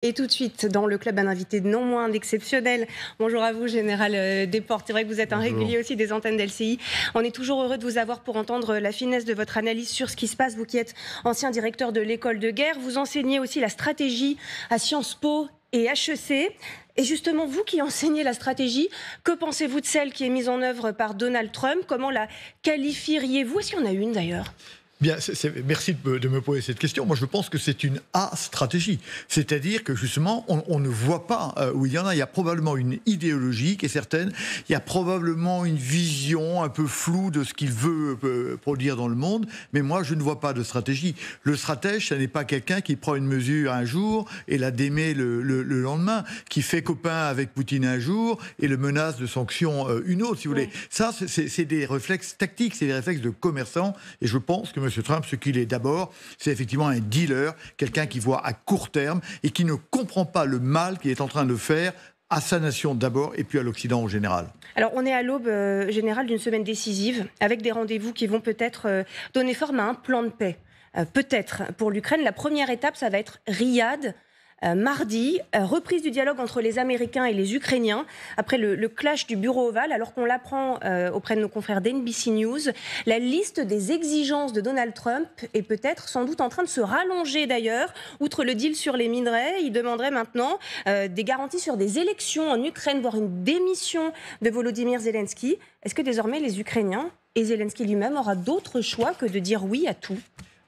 Et tout de suite, dans le club, un invité non moins exceptionnel. Bonjour à vous, Général Desportes. C'est vrai que vous êtes un Bonjour. régulier aussi des antennes d'LCI. On est toujours heureux de vous avoir pour entendre la finesse de votre analyse sur ce qui se passe. Vous qui êtes ancien directeur de l'école de guerre, vous enseignez aussi la stratégie à Sciences Po et HEC. Et justement, vous qui enseignez la stratégie, que pensez-vous de celle qui est mise en œuvre par Donald Trump? Comment la qualifieriez-vous? Est-ce qu'il y en a une d'ailleurs? Bien, merci de me poser cette question. Moi, je pense que c'est une A-stratégie. C'est-à-dire que, justement, on ne voit pas où il y en a. Il y a probablement une idéologie qui est certaine. Il y a probablement une vision un peu floue de ce qu'il veut produire dans le monde. Mais moi, je ne vois pas de stratégie. Le stratège, ce n'est pas quelqu'un qui prend une mesure un jour et la démet le lendemain, qui fait copain avec Poutine un jour et le menace de sanctions une autre, si vous voulez. Ça, c'est des réflexes tactiques, c'est des réflexes de commerçants. Et je pense que M. Trump, ce qu'il est d'abord, c'est effectivement un dealer, quelqu'un qui voit à court terme et qui ne comprend pas le mal qu'il est en train de faire à sa nation d'abord et puis à l'Occident en général. Alors, on est à l'aube générale d'une semaine décisive, avec des rendez-vous qui vont peut-être donner forme à un plan de paix. Peut-être pour l'Ukraine. La première étape, ça va être Riyad. Mardi, reprise du dialogue entre les Américains et les Ukrainiens après le clash du bureau ovale, alors qu'on l'apprend auprès de nos confrères d'NBC News. La liste des exigences de Donald Trump est peut-être sans doute en train de se rallonger d'ailleurs. Outre le deal sur les minerais, il demanderait maintenant des garanties sur des élections en Ukraine, voire une démission de Volodymyr Zelensky. Est-ce que désormais les Ukrainiens et Zelensky lui-même aura d'autres choix que de dire oui à tout ?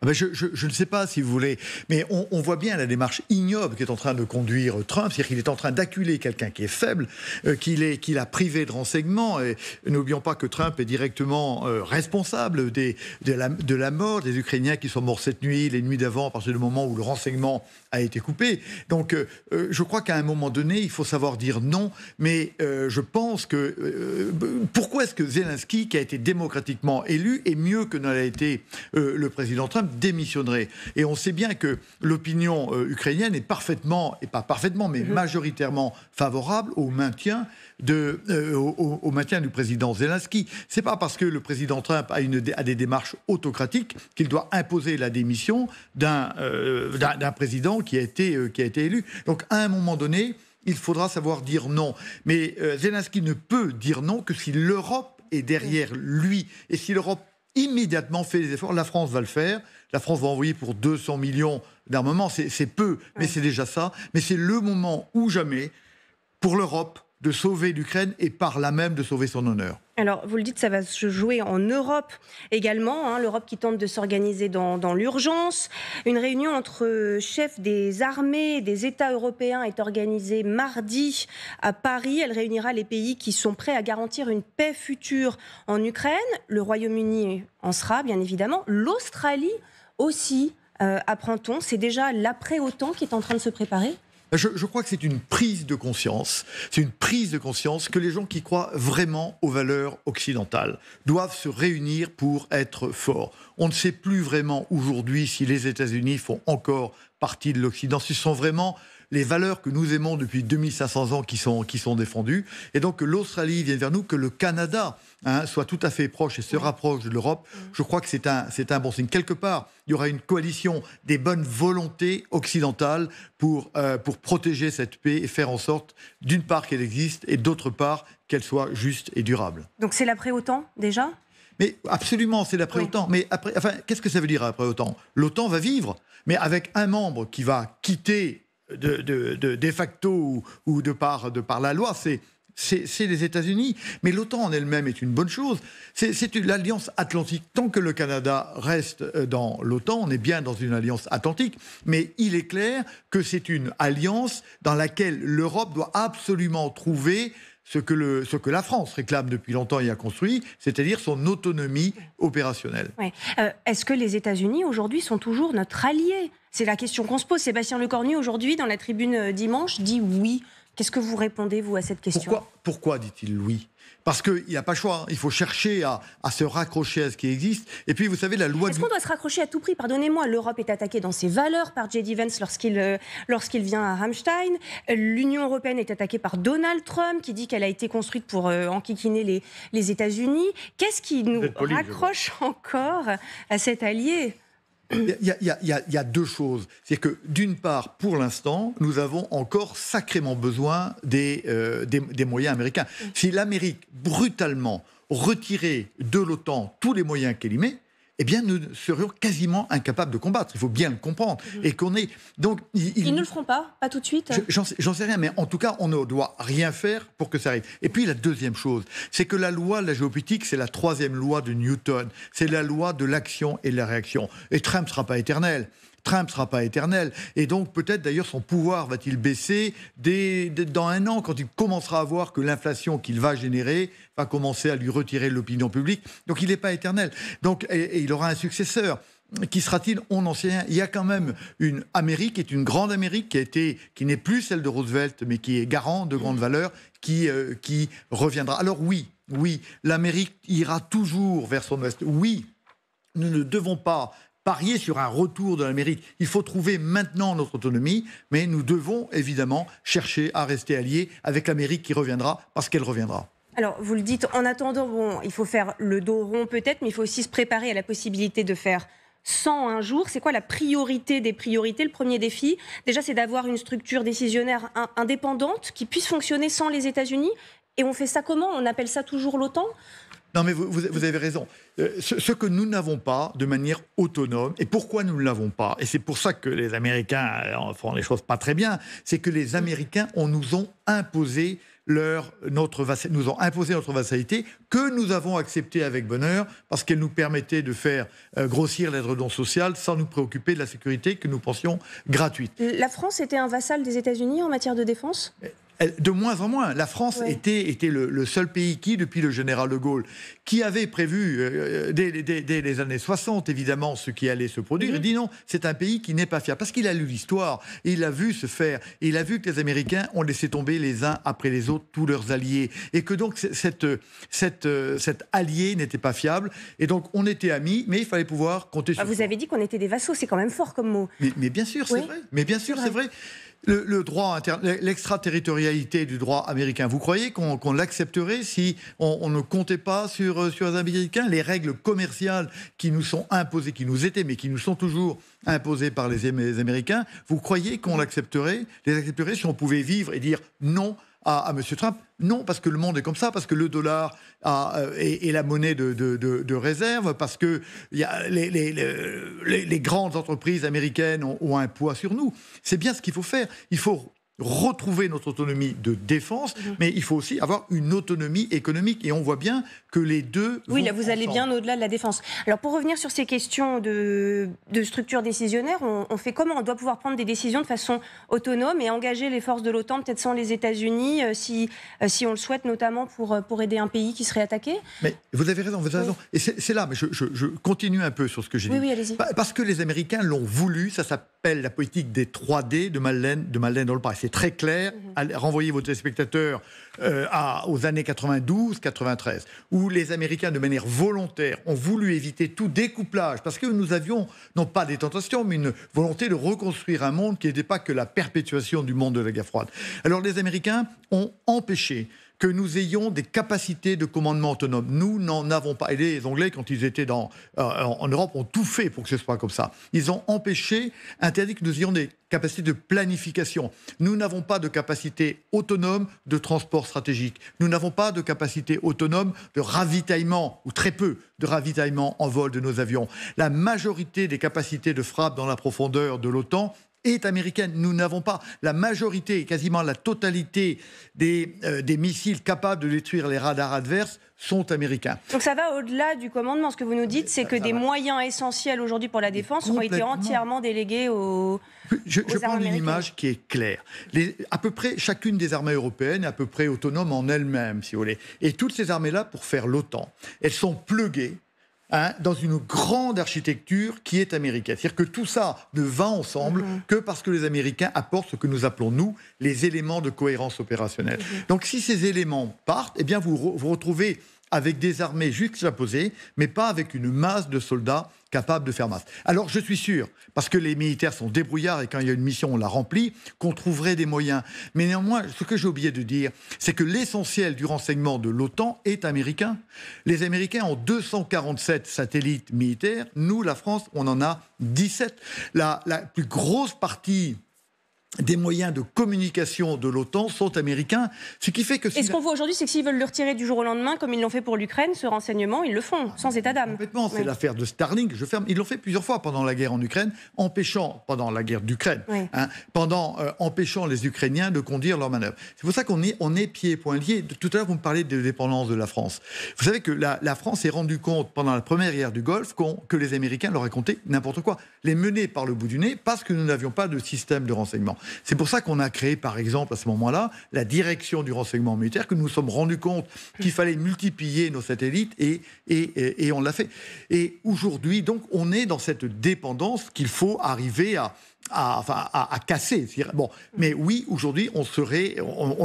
Je ne sais pas si vous voulez, mais on voit bien la démarche ignoble qu'est en train de conduire Trump, c'est-à-dire qu'il est en train d'acculer quelqu'un qui est faible, qu'il a privé de renseignements. Et n'oublions pas que Trump est directement responsable de la mort des Ukrainiens qui sont morts cette nuit, les nuits d'avant, à partir du moment où le renseignement a été coupé. Donc je crois qu'à un moment donné, il faut savoir dire non, mais je pense que... pourquoi est-ce que Zelensky, qui a été démocratiquement élu, est mieux que ne l'a été le président Trump, démissionnerait? Et on sait bien que l'opinion ukrainienne est parfaitement, et pas parfaitement, mais majoritairement favorable au maintien au maintien du président Zelensky. C'est pas parce que le président Trump a des démarches autocratiques qu'il doit imposer la démission d'un président qui a été élu. Donc à un moment donné, il faudra savoir dire non. Mais Zelensky ne peut dire non que si l'Europe est derrière lui. Et si l'Europe immédiatement fait les efforts, la France va le faire. La France va envoyer pour 200 millions d'armements. C'est peu, mais c'est déjà ça. Mais c'est le moment ou jamais pour l'Europe de sauver l'Ukraine et par là même de sauver son honneur. Alors, vous le dites, ça va se jouer en Europe également, l'Europe qui tente de s'organiser dans l'urgence. Une réunion entre chefs des armées des États européens est organisée mardi à Paris. Elle réunira les pays qui sont prêts à garantir une paix future en Ukraine. Le Royaume-Uni en sera, bien évidemment. L'Australie aussi, apprend-on. C'est déjà l'après-OTAN qui est en train de se préparer. Je crois que c'est une prise de conscience. C'est une prise de conscience que les gens qui croient vraiment aux valeurs occidentales doivent se réunir pour être forts. On ne sait plus vraiment aujourd'hui si les États-Unis font encore partie de l'Occident. Ce sont vraiment les valeurs que nous aimons depuis 2500 ans qui sont défendues. Et donc que l'Australie vienne vers nous, que le Canada soit tout à fait proche et se rapproche de l'Europe, je crois que c'est un bon signe. Quelque part, il y aura une coalition des bonnes volontés occidentales pour protéger cette paix et faire en sorte, d'une part, qu'elle existe et d'autre part, qu'elle soit juste et durable. Donc c'est l'après-OTAN déjà ? Mais absolument, c'est l'après-OTAN. Mais après, qu'est-ce que ça veut dire après-OTAN ? L'OTAN va vivre, mais avec un membre qui va quitter de facto ou de par la loi, c'est les États-Unis. Mais l'OTAN en elle-même est une bonne chose. C'est l'alliance atlantique. Tant que le Canada reste dans l'OTAN, on est bien dans une alliance atlantique. Mais il est clair que c'est une alliance dans laquelle l'Europe doit absolument trouver ce que la France réclame depuis longtemps et a construit, c'est-à-dire son autonomie opérationnelle. Ouais. Est-ce que les États-Unis, aujourd'hui, sont toujours notre allié ? C'est la question qu'on se pose. Sébastien Lecornu, aujourd'hui, dans la tribune dimanche, dit oui. Qu'est-ce que vous répondez, vous, à cette question ? Pourquoi dit-il oui ? Parce qu'il n'y a pas le choix. Il faut chercher à se raccrocher à ce qui existe. Et puis, vous savez, la loi... Est-ce qu'on doit se raccrocher à tout prix ? Pardonnez-moi, l'Europe est attaquée dans ses valeurs par J.D. Vance lorsqu'il vient à Ramstein. L'Union européenne est attaquée par Donald Trump, qui dit qu'elle a été construite pour enquiquiner les États-Unis. Qu'est-ce qui nous raccroche encore à cet allié ? Il y a deux choses. C'est que, d'une part, pour l'instant, nous avons encore sacrément besoin des moyens américains. Si l'Amérique, brutalement, retirait de l'OTAN tous les moyens qu'elle y met, eh bien, nous serions quasiment incapables de combattre. Il faut bien le comprendre. Et qu'on est... Donc, ils ne le feront pas tout de suite. J'en sais rien, mais en tout cas, on ne doit rien faire pour que ça arrive. Et puis, la deuxième chose, c'est que la loi de la géopolitique, c'est la troisième loi de Newton. C'est la loi de l'action et de la réaction. Et Trump ne sera pas éternel. Trump ne sera pas éternel. Et donc, peut-être, d'ailleurs, son pouvoir va-t-il baisser dans un an, quand il commencera à voir que l'inflation qu'il va générer va commencer à lui retirer l'opinion publique. Donc, il n'est pas éternel. Donc, et il aura un successeur. Qui sera-t-il? On n'en sait rien. Il y a quand même une Amérique, qui est une grande Amérique, qui n'est plus celle de Roosevelt, mais qui est garant de grandes valeurs, qui reviendra. Alors oui, l'Amérique ira toujours vers son ouest. Oui, nous ne devons pas parier sur un retour de l'Amérique. Il faut trouver maintenant notre autonomie, mais nous devons évidemment chercher à rester alliés avec l'Amérique qui reviendra, parce qu'elle reviendra. Alors, vous le dites, en attendant, il faut faire le dos rond peut-être, mais il faut aussi se préparer à la possibilité de faire 100 un jour. C'est quoi la priorité des priorités? Le premier défi, déjà, c'est d'avoir une structure décisionnaire indépendante qui puisse fonctionner sans les États-Unis. Et on fait ça comment? On appelle ça toujours l'OTAN? Non, mais vous avez raison. Ce que nous n'avons pas de manière autonome, et pourquoi nous ne l'avons pas, et c'est pour ça que les Américains font les choses pas très bien, c'est que les Américains nous ont imposé notre vassalité, que nous avons acceptée avec bonheur, parce qu'elle nous permettait de faire grossir l'édredon social sans nous préoccuper de la sécurité que nous pensions gratuite. La France était un vassal des États-Unis en matière de défense ? De moins en moins. La France était le seul pays qui, depuis le général de Gaulle, qui avait prévu dès les années 60, évidemment, ce qui allait se produire, il dit non, c'est un pays qui n'est pas fiable. Parce qu'il a lu l'histoire, et il a vu se faire, et il a vu que les Américains ont laissé tomber les uns après les autres tous leurs alliés, et que donc cet allié n'était pas fiable, et donc on était amis, mais il fallait pouvoir compter sur Vous avez dit qu'on était des vassaux, c'est quand même fort comme mot. Mais bien sûr, c'est vrai. Mais bien sûr, c'est vrai. Le droit l'extraterritorialité du droit américain, vous croyez qu'on l'accepterait si on ne comptait pas sur les Américains? Les règles commerciales qui nous sont imposées, qui nous étaient, mais qui nous sont toujours imposées par les Américains, vous croyez qu'on les accepterait si on pouvait vivre et dire non à M. Trump? Non, parce que le monde est comme ça, parce que le dollar est la monnaie de réserve, parce que les grandes entreprises américaines ont un poids sur nous. C'est bien ce qu'il faut faire. Il faut retrouver notre autonomie de défense, mais il faut aussi avoir une autonomie économique. Et on voit bien que les deux Oui, vont là, vous allez ensemble. bien au-delà de la défense. Alors, pour revenir sur ces questions de structure décisionnaire, on fait comment? On doit pouvoir prendre des décisions de façon autonome et engager les forces de l'OTAN, peut-être sans les États-Unis, si on le souhaite, notamment pour aider un pays qui serait attaqué. Mais vous avez raison, vous avez raison. Et c'est là, mais je continue un peu sur ce que j'ai dit. Oui, allez-y. Parce que les Américains l'ont voulu, ça s'appelle la politique des 3D de Madeleine d'Albright. C'est très clair. Renvoyez vos téléspectateurs aux années 92-93, où les Américains, de manière volontaire, ont voulu éviter tout découplage, parce que nous avions, non pas des tentations, mais une volonté de reconstruire un monde qui n'était pas que la perpétuation du monde de la guerre froide. Alors les Américains ont empêché que nous ayons des capacités de commandement autonome. Nous n'en avons pas. Et les Anglais, quand ils étaient en Europe, ont tout fait pour que ce soit comme ça. Ils ont empêché, interdit que nous ayons des capacités de planification. Nous n'avons pas de capacité autonome de transport stratégique. Nous n'avons pas de capacité autonome de ravitaillement, ou très peu de ravitaillement en vol de nos avions. La majorité des capacités de frappe dans la profondeur de l'OTAN est américaine. Nous n'avons pas la majorité, quasiment la totalité des missiles capables de détruire les radars adverses sont américains. Donc ça va au-delà du commandement. Ce que vous nous dites, c'est que des moyens essentiels aujourd'hui pour la défense ont été entièrement délégués aux Je armes prends une américaines. image qui est claire. À peu près chacune des armées européennes est à peu près autonome en elle-même, si vous voulez. Et toutes ces armées-là, pour faire l'OTAN, elles sont pluguées dans une grande architecture qui est américaine. C'est-à-dire que tout ça ne va ensemble que parce que les Américains apportent ce que nous appelons, nous, les éléments de cohérence opérationnelle. Donc si ces éléments partent, eh bien vous retrouvez avec des armées juxtaposées, mais pas avec une masse de soldats capables de faire masse. Alors je suis sûr, parce que les militaires sont débrouillards et quand il y a une mission, on la remplit, qu'on trouverait des moyens. Mais néanmoins, ce que j'ai oublié de dire, c'est que l'essentiel du renseignement de l'OTAN est américain. Les Américains ont 247 satellites militaires. Nous, la France, on en a 17. La plus grosse partie des moyens de communication de l'OTAN sont américains, ce qui fait que... Et ce qu'on voit aujourd'hui, c'est que s'ils veulent le retirer du jour au lendemain, comme ils l'ont fait pour l'Ukraine, ce renseignement, ils le font, sans état d'âme. Complètement, c'est l'affaire de Starlink, ils l'ont fait plusieurs fois pendant la guerre en Ukraine, pendant la guerre d'Ukraine, empêchant les Ukrainiens de conduire leurs manœuvres. C'est pour ça qu'on est pieds et poings liés. Tout à l'heure, vous me parlez de dépendance de la France. Vous savez que la France s'est rendue compte, pendant la première guerre du Golfe, que les Américains leur racontaient n'importe quoi, les menaient par le bout du nez, parce que nous n'avions pas de système de renseignement. C'est pour ça qu'on a créé, par exemple, à ce moment-là, la direction du renseignement militaire, que nous nous sommes rendus compte qu'il fallait multiplier nos satellites et on l'a fait. Et aujourd'hui, donc, on est dans cette dépendance qu'il faut arriver à casser. Bon, mais oui, aujourd'hui, on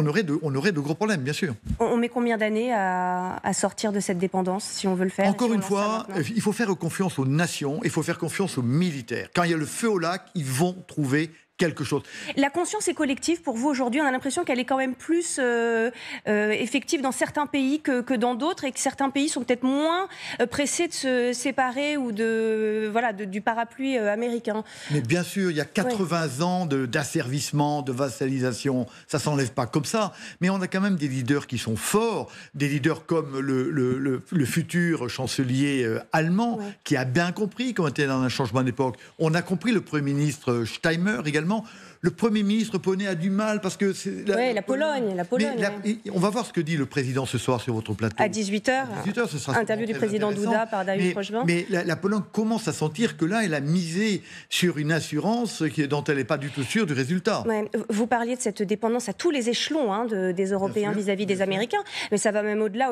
aurait de gros problèmes, bien sûr. On met combien d'années à sortir de cette dépendance, si on veut le faire? Encore une fois, il faut faire confiance aux nations, il faut faire confiance aux militaires. Quand il y a le feu au lac, ils vont trouver quelque chose. La conscience est collective pour vous aujourd'hui. On a l'impression qu'elle est quand même plus effective dans certains pays que dans d'autres, et que certains pays sont peut-être moins pressés de se séparer ou du parapluie américain. Mais bien sûr, il y a 80 ans d'asservissement, de vassalisation. Ça ne s'enlève pas comme ça. Mais on a quand même des leaders qui sont forts, des leaders comme le futur chancelier allemand, qui a bien compris qu'on était dans un changement d'époque. On a compris le Premier ministre Steinmeier également. Le Premier ministre polonais a du mal parce que... La Pologne. On va voir ce que dit le président ce soir sur votre plateau. À 18h, ce sera interview du président Duda par Dariusz Rochevin. Mais la Pologne commence à sentir que là, elle a misé sur une assurance dont elle n'est pas du tout sûre du résultat. Vous parliez de cette dépendance à tous les échelons des Européens vis-à-vis des Américains, mais ça va même au-delà,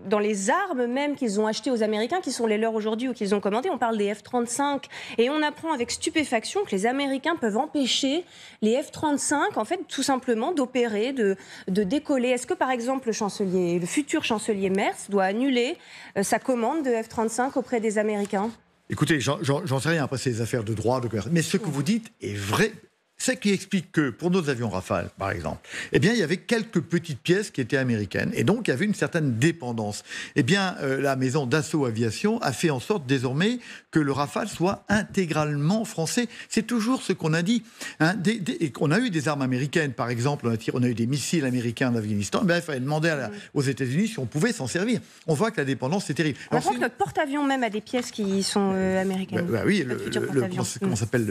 dans les armes même qu'ils ont achetées aux Américains, qui sont les leurs aujourd'hui ou qu'ils ont commandées. On parle des F-35 et on apprend avec stupéfaction que les Américains peuvent empêcher les F-35, en fait, tout simplement, d'opérer, de décoller. Est-ce que, par exemple, le futur chancelier Merz doit annuler sa commande de F-35 auprès des Américains? Écoutez, j'en sais rien après ces affaires de droit, mais ce que vous dites est vrai. Ce qui explique que, pour nos avions Rafale, par exemple, eh bien, il y avait quelques petites pièces qui étaient américaines. Et donc, il y avait une certaine dépendance. Eh bien, la maison Dassault Aviation a fait en sorte, désormais, que le Rafale soit intégralement français. C'est toujours ce qu'on a dit. Et on a eu des armes américaines, par exemple, on a eu des missiles américains en Afghanistan. Il fallait demander aux États-Unis si on pouvait s'en servir. On voit que la dépendance, c'est terrible. On voit que notre porte-avions même a des pièces qui sont américaines. Oui, comment s'appelle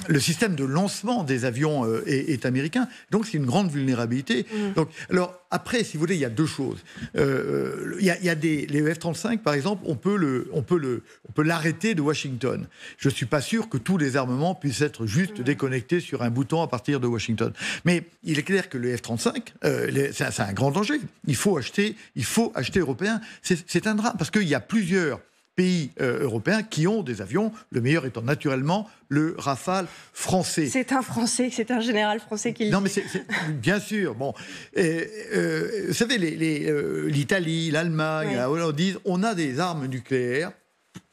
le système de lancement des avions est américain, donc c'est une grande vulnérabilité. Donc, alors après, si vous voulez, il y a deux choses. Il y a les F-35, par exemple, on peut l'arrêter de Washington. Je suis pas sûr que tous les armements puissent être juste déconnectés sur un bouton à partir de Washington. Mais il est clair que le F-35, c'est un grand danger. Il faut acheter européen. C'est un drame parce qu'il y a plusieurs pays européens qui ont des avions, le meilleur étant naturellement le Rafale français. C'est un général français qui le dit. Non, mais c'est bien sûr. Bon, vous savez, l'Italie, l'Allemagne, la Hollande disent on a des armes nucléaires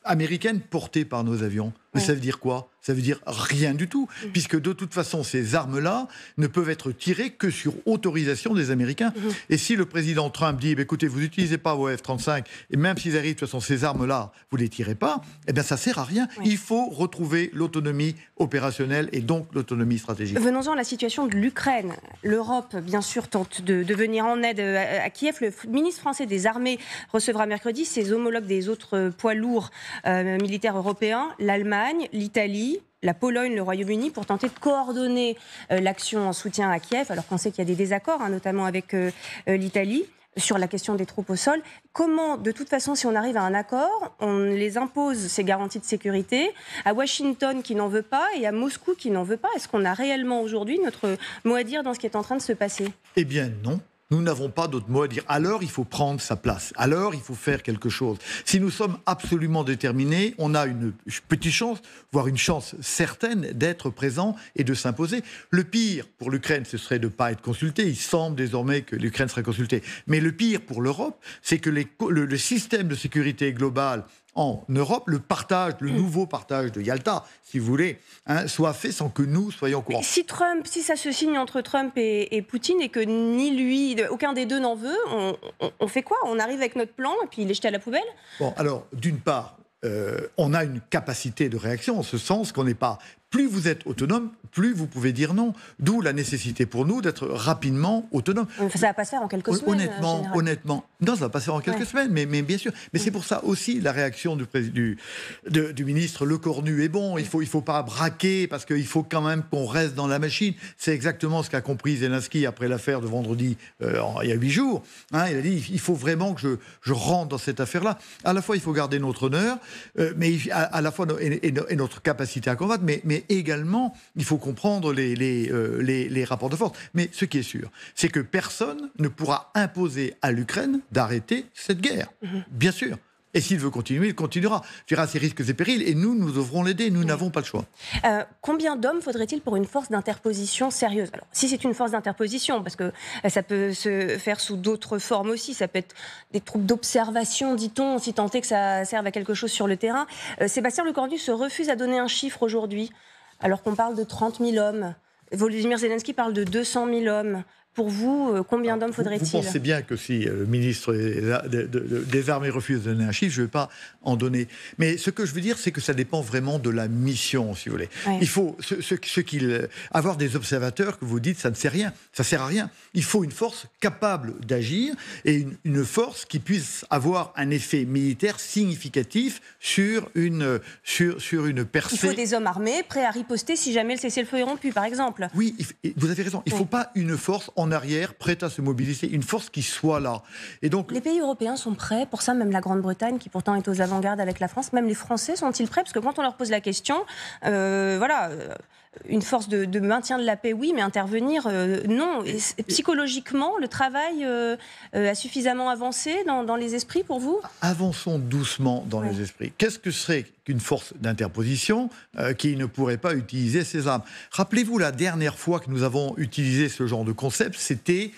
américaines portées par nos avions. Mais ça veut dire quoi? Ça veut dire rien du tout, puisque de toute façon, ces armes-là ne peuvent être tirées que sur autorisation des Américains. Et si le président Trump dit, écoutez, vous n'utilisez pas vos F-35, et même s'ils arrivent, de toute façon, ces armes-là, vous ne les tirez pas, eh bien, ça ne sert à rien. Il faut retrouver l'autonomie opérationnelle et donc l'autonomie stratégique. Venons-en à la situation de l'Ukraine. L'Europe, bien sûr, tente de venir en aide à Kiev. Le ministre français des Armées recevra mercredi ses homologues des autres poids lourds militaires européens, l'Allemagne, l'Italie, la Pologne, le Royaume-Uni, pour tenter de coordonner l'action en soutien à Kiev, alors qu'on sait qu'il y a des désaccords, notamment avec l'Italie, sur la question des troupes au sol. Comment, de toute façon, si on arrive à un accord, on les impose ces garanties de sécurité à Washington qui n'en veut pas et à Moscou qui n'en veut pas? Est-ce qu'on a réellement aujourd'hui notre mot à dire dans ce qui est en train de se passer? Eh bien non. Nous n'avons pas d'autre mot à dire. Alors, il faut prendre sa place. Alors, il faut faire quelque chose. Si nous sommes absolument déterminés, on a une petite chance, voire une chance certaine d'être présent et de s'imposer. Le pire pour l'Ukraine, ce serait de ne pas être consulté. Il semble désormais que l'Ukraine serait consultée. Mais le pire pour l'Europe, c'est que le système de sécurité globale en Europe, le nouveau partage de Yalta, si vous voulez, soit fait sans que nous soyons au courant. Si ça se signe entre Trump et Poutine et que ni lui, aucun des deux n'en veut, on fait quoi? On arrive avec notre plan et puis il est jeté à la poubelle? Bon, alors, d'une part, on a une capacité de réaction, en ce sens qu'on n'est pas... Plus vous êtes autonome, plus vous pouvez dire non. D'où la nécessité pour nous d'être rapidement autonome. Ça ne va pas se faire en quelques semaines. Honnêtement, non, ça ne va pas se faire en quelques semaines, mais bien sûr. Mais c'est pour ça aussi la réaction du ministre Lecornu est bon. Il faut pas braquer parce qu'il faut quand même qu'on reste dans la machine. C'est exactement ce qu'a compris Zelensky après l'affaire de vendredi, il y a 8 jours. Il a dit il faut vraiment que je rentre dans cette affaire-là. À la fois, il faut garder notre honneur, mais à la fois et notre capacité à combattre, mais également, il faut comprendre les rapports de force. Mais ce qui est sûr, c'est que personne ne pourra imposer à l'Ukraine d'arrêter cette guerre. Bien sûr. Et s'il veut continuer, il continuera. Il y aura ses risques et périls, et nous devrons l'aider. Nous n'avons pas le choix. Combien d'hommes faudrait-il pour une force d'interposition sérieuse? Alors, si c'est une force d'interposition, parce que ça peut se faire sous d'autres formes aussi, ça peut être des troupes d'observation, dit-on, si tant est que ça serve à quelque chose sur le terrain. Sébastien Lecornu se refuse à donner un chiffre aujourd'hui, alors qu'on parle de 30 000 hommes. Volodymyr Zelensky parle de 200 000 hommes. Pour vous, combien d'hommes faudrait-il? Vous pensez bien que si le ministre des Armées refuse de donner un chiffre, je ne vais pas en donner. Mais ce que je veux dire, c'est que ça dépend vraiment de la mission, si vous voulez. Ouais. Il faut avoir des observateurs que vous dites, ça ne sert rien, ça sert à rien. Il faut une force capable d'agir et une force qui puisse avoir un effet militaire significatif sur une percée. Il faut des hommes armés, prêts à riposter si jamais le cessez-le-feu est rompu, par exemple. Oui, vous avez raison. Il ne faut pas une force en arrière, prête à se mobiliser, une force qui soit là. Et donc, les pays européens sont prêts pour ça, même la Grande-Bretagne, qui pourtant est aux avant-gardes avec la France, même les Français sont-ils prêts? Parce que quand on leur pose la question, une force de maintien de la paix, oui, mais intervenir, non. Et psychologiquement, le travail a suffisamment avancé dans les esprits pour vous? Avançons doucement dans les esprits. Qu'est-ce que serait qu'une force d'interposition qui ne pourrait pas utiliser ses armes? Rappelez-vous, la dernière fois que nous avons utilisé ce genre de concept, c'était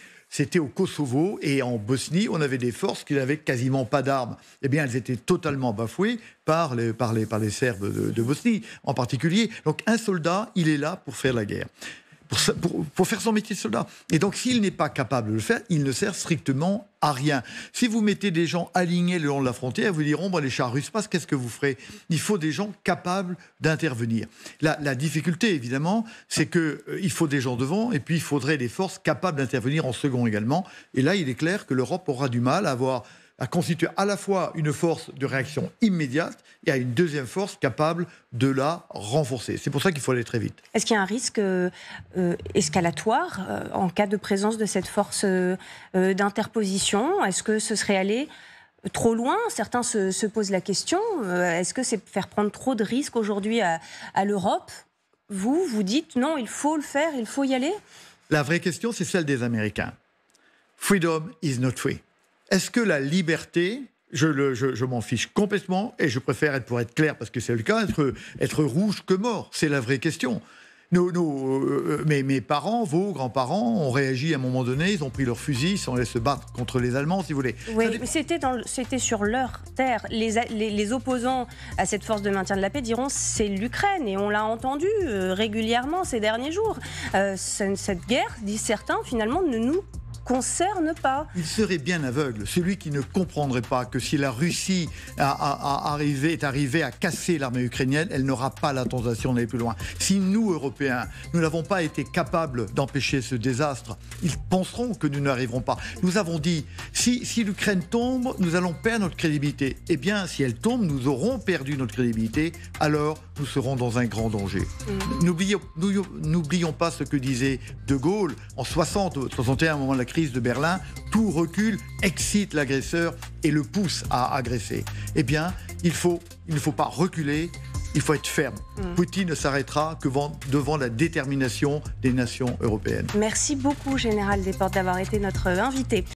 au Kosovo et en Bosnie, on avait des forces qui n'avaient quasiment pas d'armes. Eh bien, elles étaient totalement bafouées par les Serbes de Bosnie en particulier. Donc, un soldat, il est là pour faire la guerre, pour faire son métier de soldat. Et donc, s'il n'est pas capable de le faire, il ne sert strictement à rien. Si vous mettez des gens alignés le long de la frontière, vous diront, les chars russes passent, qu'est-ce que vous ferez? Il faut des gens capables d'intervenir. La difficulté, évidemment, c'est qu'il faut des gens devant, et puis il faudrait des forces capables d'intervenir en second également. Et là, il est clair que l'Europe aura du mal à constituer à la fois une force de réaction immédiate et à une deuxième force capable de la renforcer. C'est pour ça qu'il faut aller très vite. Est-ce qu'il y a un risque escalatoire en cas de présence de cette force d'interposition? Est-ce que ce serait aller trop loin? Certains se posent la question. Est-ce que c'est faire prendre trop de risques aujourd'hui à l'Europe? Vous dites non, il faut le faire, il faut y aller? La vraie question, c'est celle des Américains. Freedom is not free. Est-ce que la liberté, je m'en fiche complètement, et je préfère, pour être clair, parce que c'est le cas, être rouge que mort. C'est la vraie question. Mes parents, vos grands-parents ont réagi à un moment donné, ils ont pris leurs fusils, ils sont allés se battre contre les Allemands, si vous voulez. Oui, mais c'était sur leur terre. Les opposants à cette force de maintien de la paix diront c'est l'Ukraine, et on l'a entendu régulièrement ces derniers jours. Cette guerre, disent certains, finalement, ne nous concerne pas. Il serait bien aveugle, celui qui ne comprendrait pas que si la Russie est arrivée à casser l'armée ukrainienne, elle n'aura pas la tentation d'aller plus loin. Si nous, Européens, nous n'avons pas été capables d'empêcher ce désastre, ils penseront que nous n'arriverons pas. Nous avons dit, si l'Ukraine tombe, nous allons perdre notre crédibilité. Eh bien, si elle tombe, nous aurons perdu notre crédibilité, alors nous serons dans un grand danger. N'oublions pas ce que disait De Gaulle en 61, au moment de la crise de Berlin, tout recul excite l'agresseur et le pousse à agresser. Eh bien, il ne faut pas reculer, il faut être ferme. Poutine ne s'arrêtera que devant la détermination des nations européennes. Merci beaucoup, Général Desportes, d'avoir été notre invité.